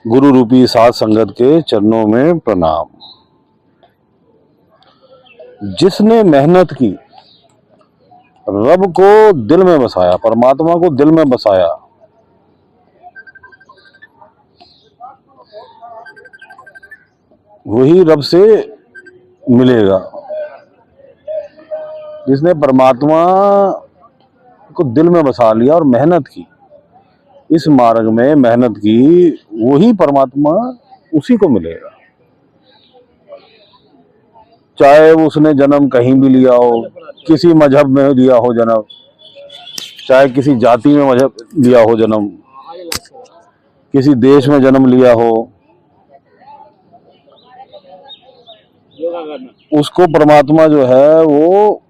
गुरु रूपी साध संगत के चरणों में प्रणाम। जिसने मेहनत की, रब को दिल में बसाया, परमात्मा को दिल में बसाया, वही रब से मिलेगा। जिसने परमात्मा को दिल में बसा लिया और मेहनत की, इस मार्ग में मेहनत की, वही परमात्मा उसी को मिलेगा। चाहे उसने जन्म कहीं भी लिया हो, किसी मजहब में लिया हो जन्म, चाहे किसी जाति में मजहब लिया हो जन्म, किसी देश में जन्म लिया हो, उसको परमात्मा जो है वो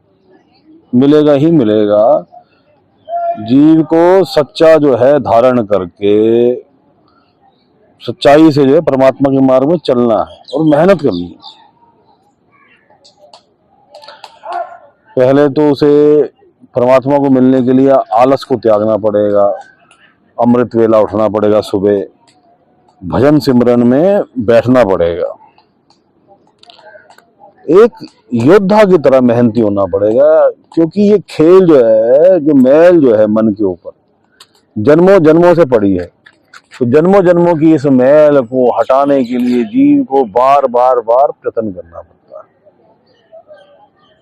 मिलेगा ही मिलेगा। जीव को सच्चा जो है धारण करके सच्चाई से जो है परमात्मा के मार्ग में चलना है और मेहनत करनी है। पहले तो उसे परमात्मा को मिलने के लिए आलस को त्यागना पड़ेगा, अमृत वेला उठना पड़ेगा, सुबह भजन सिमरन में बैठना पड़ेगा, एक योद्धा की तरह मेहनती होना पड़ेगा। क्योंकि ये खेल जो है, जो मैल जो है मन के ऊपर जन्मों जन्मों से पड़ी है, तो जन्मों जन्मों की इस मैल को हटाने के लिए जीव को बार बार प्रयत्न करना पड़ता है,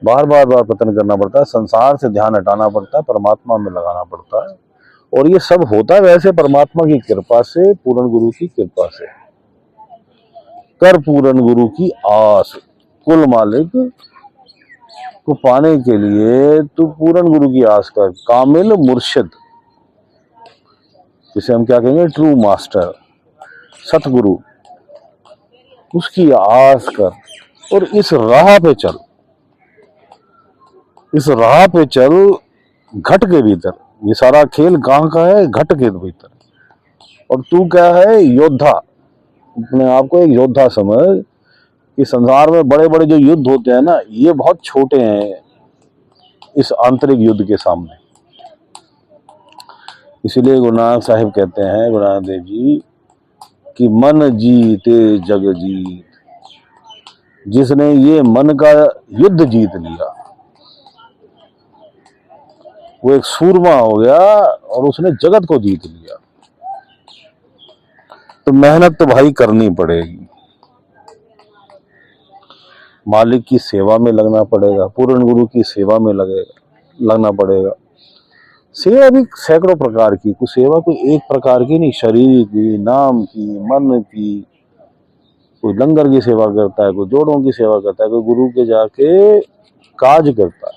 बार बार प्रयत्न करना पड़ता है। संसार से ध्यान हटाना पड़ता है, परमात्मा में लगाना पड़ता है। और ये सब होता है वैसे परमात्मा की कृपा से, पूर्ण गुरु की कृपा से। कर पूर्ण गुरु की आस, कुल मालिक को पाने के लिए तू पूर्ण गुरु की आस कर। कामिल मुर्शिद, जिसे हम क्या कहेंगे, ट्रू मास्टर, सतगुरु, उसकी आस कर और इस राह पे चल, इस राह पे चल घट के भीतर। ये सारा खेल कहाँ का है? घट के भीतर। और तू क्या है? योद्धा। अपने आप को एक योद्धा समझ कि संसार में बड़े बड़े जो युद्ध होते हैं ना, ये बहुत छोटे हैं इस आंतरिक युद्ध के सामने। इसीलिए गुरु नानक साहिब कहते हैं, गुरु नानक देव जी, कि मन जीते जग जीत। जिसने ये मन का युद्ध जीत लिया वो एक सूरमा हो गया और उसने जगत को जीत लिया। तो मेहनत तो भाई करनी पड़ेगी, मालिक की सेवा में लगना पड़ेगा, पूर्ण गुरु की सेवा में लगना पड़ेगा। सेवा भी सैकड़ों प्रकार की, कुछ सेवा कोई एक प्रकार की नहीं, शरीर की, नाम की, मन की। कोई लंगर की सेवा करता है, कोई जोड़ों की सेवा करता है, कोई गुरु के जाके काज करता है,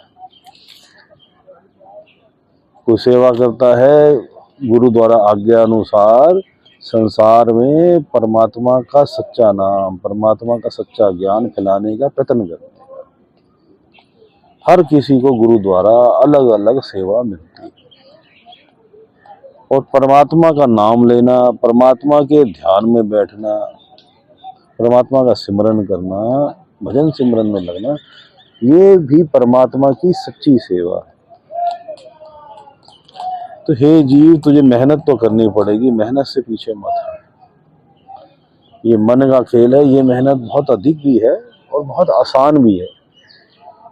कोई सेवा करता है गुरु द्वारा आज्ञा अनुसार संसार में परमात्मा का सच्चा नाम, परमात्मा का सच्चा ज्ञान फैलाने का प्रयत्न करते हैं। हर किसी को गुरु द्वारा अलग अलग सेवा मिलती है। और परमात्मा का नाम लेना, परमात्मा के ध्यान में बैठना, परमात्मा का सिमरन करना, भजन सिमरन में लगना, ये भी परमात्मा की सच्ची सेवा है। तो हे जीव, तुझे मेहनत तो करनी पड़ेगी, मेहनत से पीछे मत हट। ये मन का खेल है, ये मेहनत बहुत अधिक भी है और बहुत आसान भी है।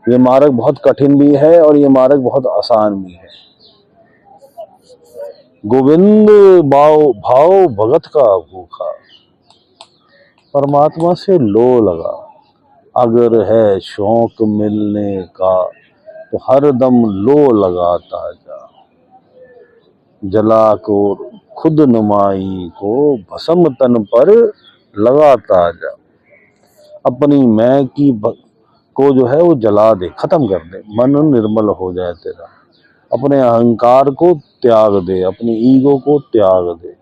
ये मार्ग बहुत कठिन भी है और ये मार्ग बहुत आसान भी है। गोविंद भाव भगत का भूखा, परमात्मा से लो लगा। अगर है शौक मिलने का तो हर दम लो लगाता जा। जला को खुद नुमाई को भस्म तन पर लगाता जा। अपनी मैं की को जो है वो जला दे, खत्म कर दे, मन निर्मल हो जाए तेरा। अपने अहंकार को त्याग दे, अपनी ईगो को त्याग दे।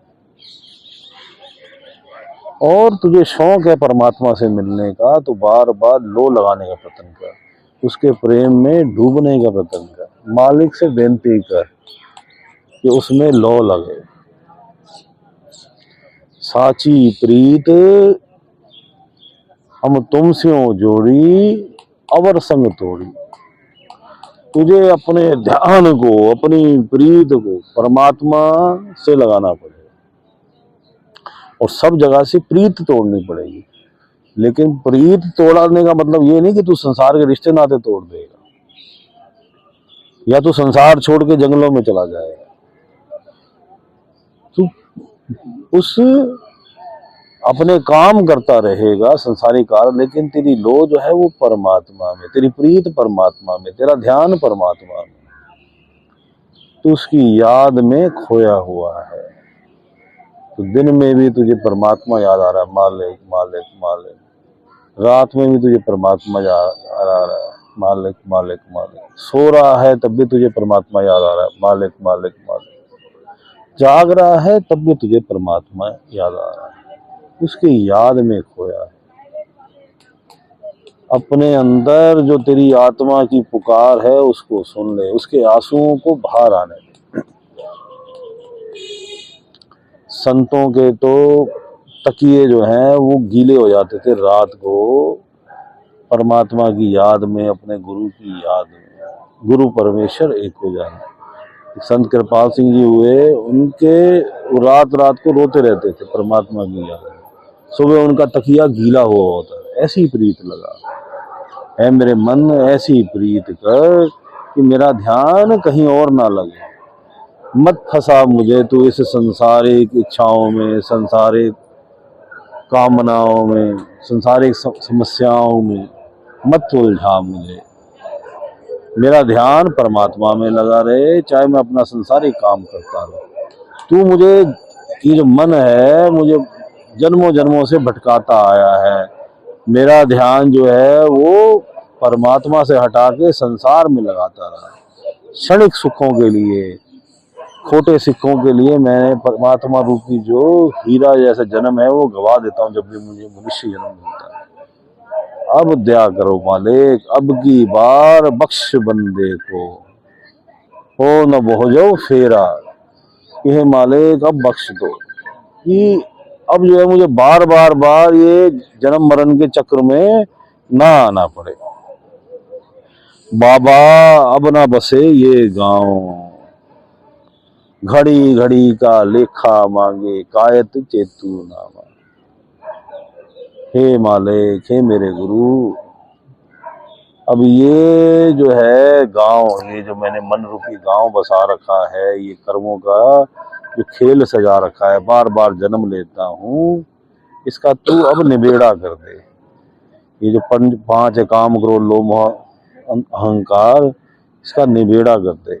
और तुझे शौक है परमात्मा से मिलने का तो बार बार लो लगाने का प्रयत्न कर, उसके प्रेम में डूबने का प्रयत्न कर। मालिक से बेनती कर कि उसमें लो लगे। साची प्रीत हम तुमसे जोड़ी, अवर संग तोड़ी। तुझे अपने ध्यान को, अपनी प्रीत को परमात्मा से लगाना पड़ेगा। और सब जगह से प्रीत तोड़नी पड़ेगी। लेकिन प्रीत तोड़ने का मतलब ये नहीं कि तू संसार के रिश्ते नाते तोड़ देगा या तू संसार छोड़ के जंगलों में चला जाएगा। तू उस अपने काम करता रहेगा संसारी कार्य, लेकिन तेरी लो जो है वो परमात्मा में, तेरी प्रीत परमात्मा में, तेरा ध्यान परमात्मा में, तू उसकी याद में खोया हुआ है। तो दिन में भी तुझे परमात्मा याद आ रहा है, मालिक मालिक मालिक। रात में भी तुझे परमात्मा याद आ रहा है, मालिक मालिक मालिक। सो रहा है तब भी तुझे परमात्मा याद आ रहा है, मालिक मालिक मालिक। जाग रहा है तब भी तुझे परमात्मा याद आ रहा है, उसकी याद में खोया है। अपने अंदर जो तेरी आत्मा की पुकार है उसको सुन ले, उसके आंसुओं को बाहर आने दे। संतों के तो तकिए जो हैं वो गीले हो जाते थे रात को परमात्मा की याद में, अपने गुरु की याद में। गुरु परमेश्वर एक हो जाना। संत कृपाल सिंह जी हुए, उनके रात रात को रोते रहते थे परमात्मा की याद में। सुबह उनका तकिया गीला हुआ होता है। ऐसी प्रीत लगा है मेरे मन, ऐसी प्रीत कर कि मेरा ध्यान कहीं और ना लगे। मत फंसा मुझे तू इस संसारिक इच्छाओं में, संसारिक कामनाओं में, संसारिक समस्याओं में मत उलझा मुझे। मेरा ध्यान परमात्मा में लगा रहे, चाहे मैं अपना संसारिक काम करता रहूं। तू मुझे, ये जो मन है मुझे जन्मों जन्मों से भटकाता आया है। मेरा ध्यान जो है वो परमात्मा से हटा के संसार में लगाता रहा। क्षणिक सुखों के लिए, खोटे सिक्कों के लिए मैं परमात्मा रूपी जो हीरा जैसा जन्म है वो गवा देता हूँ जब भी मुझे मनुष्य जन्म मिलता है। अब दया करो मालिक, अब की बार बख्श बंदे को, हो न हो जाओ फेरा कि मालिक अब बख्श दो, कि अब जो है मुझे बार बार बार ये जन्म मरण के चक्र में ना आना पड़े। बाबा अब ना बसे ये गांव, घड़ी घड़ी का लेखा मांगे कायत चेतु नामा। हे मालिक, हे मेरे गुरु, अब ये जो है गांव, ये जो मैंने मन रूपी गांव बसा रखा है, ये कर्मों का जो खेल सजा रखा है, बार बार जन्म लेता हूँ, इसका तू अब निबेड़ा कर दे। ये जो 5 काम क्रोध लोभ अहंकार, इसका निबेड़ा कर दे।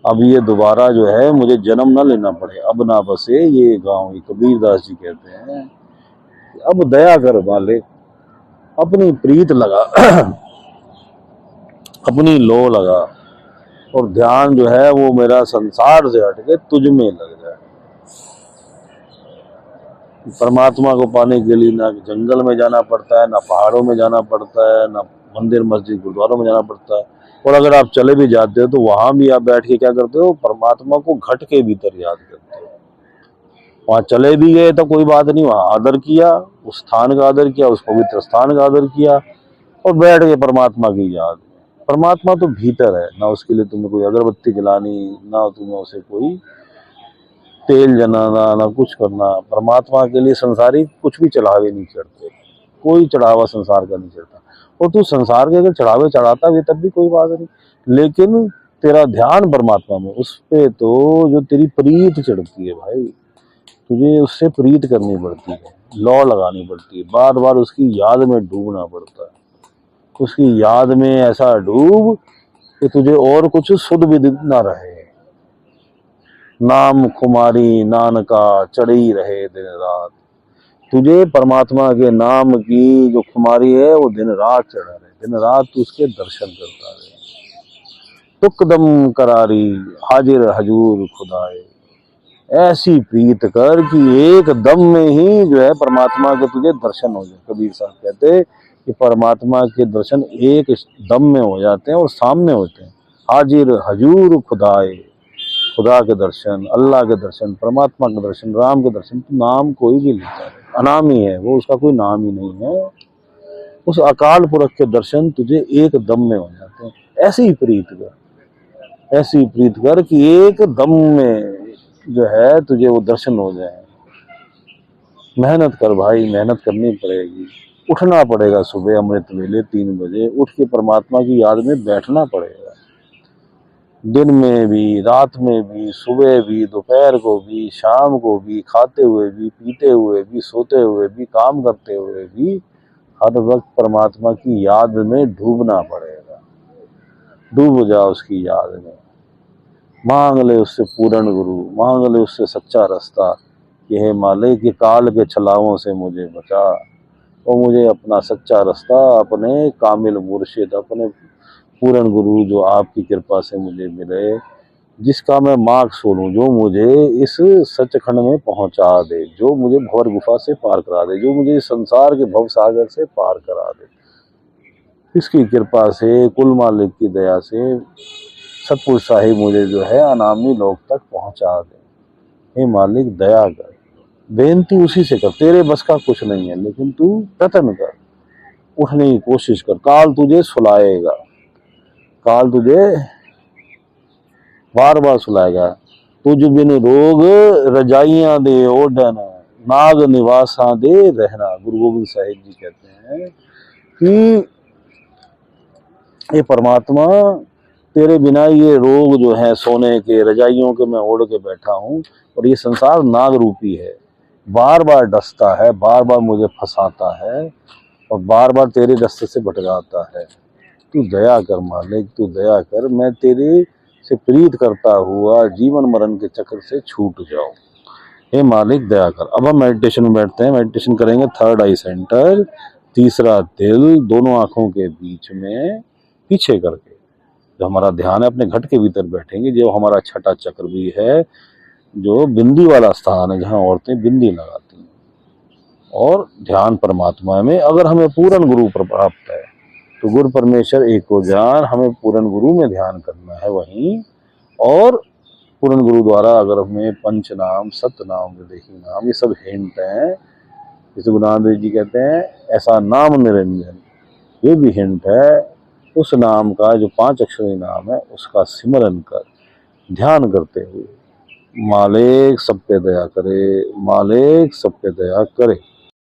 अब ये दोबारा जो है मुझे जन्म ना लेना पड़े। अब ना बसे ये गांव, ये कबीरदास जी कहते हैं। अब दया कर मालिक, अपनी प्रीत लगा अपनी लो लगा, और ध्यान जो है वो मेरा संसार से हट के तुझ में लग जाए। परमात्मा को पाने के लिए ना जंगल में जाना पड़ता है, ना पहाड़ों में जाना पड़ता है, ना मंदिर मस्जिद गुरुद्वारों में जाना पड़ता है। और अगर आप चले भी जाते हो तो वहां भी आप बैठ के क्या करते हो, परमात्मा को घट के भीतर याद करते हो। वहां चले भी गए तो कोई बात नहीं, वहां आदर किया, उस स्थान का आदर किया, उस पवित्र स्थान का आदर किया, और बैठ गए परमात्मा की याद। परमात्मा तो भीतर है, ना उसके लिए तुम्हें कोई अगरबत्ती जलानी, ना तुम्हें उसे कोई तेल जलाना, ना कुछ करना। परमात्मा के लिए संसारी कुछ भी चढ़ावे नहीं चढ़ते, कोई चढ़ावा संसार का नहीं चढ़ता। और तू संसार के अगर चढ़ावे चढ़ाता भी तब भी कोई बात नहीं, लेकिन तेरा ध्यान परमात्मा में, उस पे तो जो तेरी प्रीत चढ़ती है भाई, तुझे उससे प्रीत करनी पड़ती है, लौ लगानी पड़ती है, बार बार उसकी याद में डूबना पड़ता है। उसकी याद में ऐसा डूब कि तुझे और कुछ सुध भी ना रहे। नाम कुमारी नानका चढ़ी रहे दिन रात, तुझे परमात्मा के नाम की जो खुमारी है वो दिन रात चढ़ा रहे, दिन रात तू उसके दर्शन करता रहे। तुकदम करारी हाजिर हजूर खुदाए, ऐसी प्रीत कर कि एक दम में ही जो है परमात्मा के तुझे दर्शन हो जाए। कबीर साहब कहते कि परमात्मा के दर्शन एक दम में हो जाते हैं और सामने होते हैं। हाजिर हजूर खुदाए, खुदा के दर्शन, अल्लाह के दर्शन, परमात्मा के दर्शन, राम के दर्शन। तो नाम कोई भी लेता है, अनामी है वो, उसका कोई नाम ही नहीं है। उस अकाल पुरख के दर्शन तुझे एक दम में हो जाते हैं। ऐसी प्रीत कर, ऐसी प्रीत कर कि एक दम में जो है तुझे वो दर्शन हो जाए। मेहनत कर भाई, मेहनत करनी पड़ेगी। उठना पड़ेगा सुबह अमृत वेले 3 बजे, उठ के परमात्मा की याद में बैठना पड़ेगा। दिन में भी, रात में भी, सुबह भी, दोपहर को भी, शाम को भी, खाते हुए भी, पीते हुए भी, सोते हुए भी, काम करते हुए भी हर वक्त परमात्मा की याद में डूबना पड़ेगा। डूब जा उसकी याद में, मांग ले उससे पूर्ण गुरु, मांग ले उससे सच्चा रास्ता कि हे मालिक ये काल के छलावों से मुझे बचा और मुझे अपना सच्चा रास्ता, अपने कामिल मुर्शिद, अपने पूर्ण गुरु जो आपकी कृपा से मुझे मिले, जिसका मैं मार्ग छोड़ूं, जो मुझे इस सचखंड में पहुंचा दे, जो मुझे भंवर गुफा से पार करा दे, जो मुझे इस संसार के भव सागर से पार करा दे। इसकी कृपा से, कुल मालिक की दया से सतपुरुष साहिब मुझे जो है अनामी लोक तक पहुंचा दे। हे मालिक दया कर, बेनती उसी से कर, तेरे बस का कुछ नहीं है, लेकिन तू प्रयत्न कर, उठने की कोशिश कर। काल तुझे सुलाएगा, काल तुझे बार बार सुलाएगा। तुझ बिन रोग रजाइयां दे ओढ़न, नाग निवासा दे रहना। गुरु गोविंद साहिब जी कहते हैं कि ये परमात्मा तेरे बिना ये रोग जो है सोने के, रजाइयों के मैं ओढ़ के बैठा हूँ, और ये संसार नाग रूपी है, बार बार डसता है, बार बार मुझे फंसाता है और बार बार तेरे रास्ते से भटकाता है। तू दया कर मालिक, तू दया कर, मैं तेरे से प्रीत करता हुआ जीवन मरण के चक्र से छूट जाऊं। हे मालिक दया कर। अब हम मेडिटेशन में बैठते हैं, मेडिटेशन करेंगे थर्ड आई सेंटर, तीसरा दिल, दोनों आंखों के बीच में पीछे करके। जो हमारा ध्यान है अपने घट के भीतर बैठेंगे, जो हमारा छठा चक्र भी है, जो बिंदी वाला स्थान है जहाँ औरतें बिंदी लगाती हैं, और ध्यान परमात्मा में। अगर हमें पूर्ण गुरु प्राप्त है तो गुरु परमेश्वर एक को जान, हमें पूर्ण गुरु में ध्यान करना है वहीं। और पूर्ण गुरु द्वारा अगर हमें पंच नाम, सतनाम, विदेही नाम, ये सब हिंट हैं। जैसे गुरु नानक देव जी कहते हैं ऐसा नाम निरंजन, ये भी हिंट है। उस नाम का जो 5 अक्षरी नाम है उसका सिमरन कर, ध्यान करते हुए मालिक सब पे दया करे, मालिक सब पे दया करे।